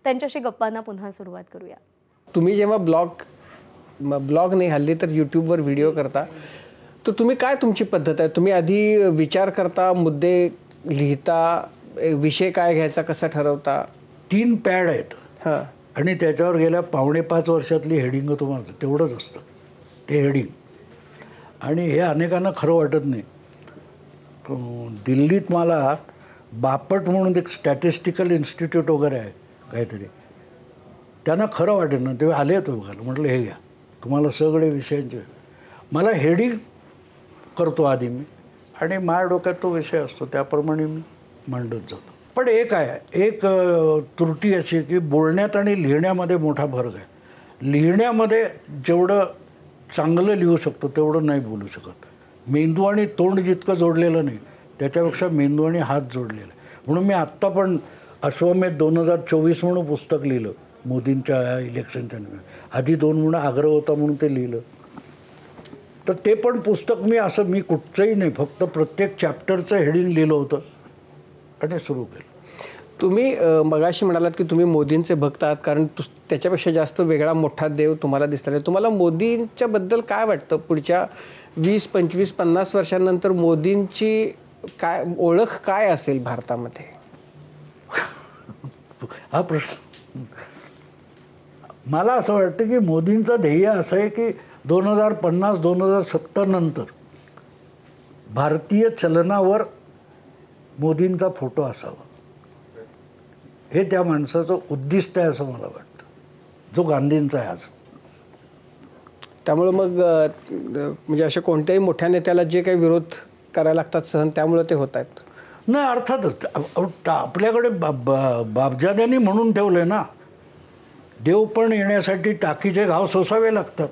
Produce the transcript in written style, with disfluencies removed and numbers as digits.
त्यांच्याशी गप्पांना पुन्हा सुरुवात करूया. तुम्ही जेव्हा ब्लॉग नाही हल्ली तर यूट्यूबवर व्हिडिओ करता, तर तुम्ही काय तुमची पद्धत आहे? तुम्ही आधी विचार करता, मुद्दे लिहिता, विषय काय घ्यायचा कसा ठरवता? 3 पॅड आहेत हां. आणि त्याच्यावर गेल्या 4.5 वर्षातली हेडिंग तुम्हाला तेवढंच असतं ते हेडिंग. आणि हे अनेकांना खरं वाटत नाही. दिल्लीत मला बापट म्हणून एक स्टॅटिस्टिकल इन्स्टिट्यूट वगैरे आहे काहीतरी, त्यांना खरं वाटेल ना, ते आले तो बघायला. म्हटलं हे घ्या तुम्हाला सगळे विषयांचे. मला हेडिंग करतो आधी मी आणि माझ्या डोक्यात तो विषय असतो त्याप्रमाणे मी मांडत जातो. पण एक त्रुटी अशी की बोलण्यात आणि लिहिण्यामध्ये मोठा फरक आहे. लिहिण्यामध्ये जेवढं चांगलं लिहू शकतो तेवढं नाही बोलू शकत. मेंदू आणि तोंड जितकं जोडलेलं नाही त्याच्यापेक्षा मेंदू आणि हात जोडलेला आहे. म्हणून मी आत्ता पण अश्वमेध 2024 म्हणून पुस्तक लिहिलं मोदींच्या इलेक्शनच्या आधी 2 म्हणून आग्रह होता म्हणून ते लिहिलं. तर ते पण पुस्तक मी कुठचंही नाही, फक्त प्रत्येक चॅप्टरचं हेडिंग लिहिलं होतं आणि सुरू केलं. तुम्ही मगाशी म्हणालात की तुम्ही मोदींचे भक्त आहात, कारण त्याच्यापेक्षा जास्त वेगळा मोठा देव तुम्हाला दिसला नाही. तुम्हाला मोदींच्या बद्दल काय वाटतं? पुढच्या 20, 25, 50 वर्षांनंतर मोदींची काय ओळख काय असेल भारतामध्ये? हा प्रश्न मला असं वाटतं की मोदींचं ध्येय असं आहे की 2050-2070 नंतर भारतीय चलनावर मोदींचा फोटो असावा, हे त्या माणसाचं उद्दिष्ट आहे असं मला वाटतं, जो गांधींचा आहे आज. त्यामुळे मग म्हणजे अशा कोणत्याही मोठ्या नेत्याला जे काही विरोध करायला लागतात सहन, त्यामुळे ते होत आहेत? नाही, अर्थातच आपल्याकडे बापजाद्यांनी म्हणून ठेवलंय ना, देव पण येण्यासाठी टाकीचे घाव सोसावे लागतात.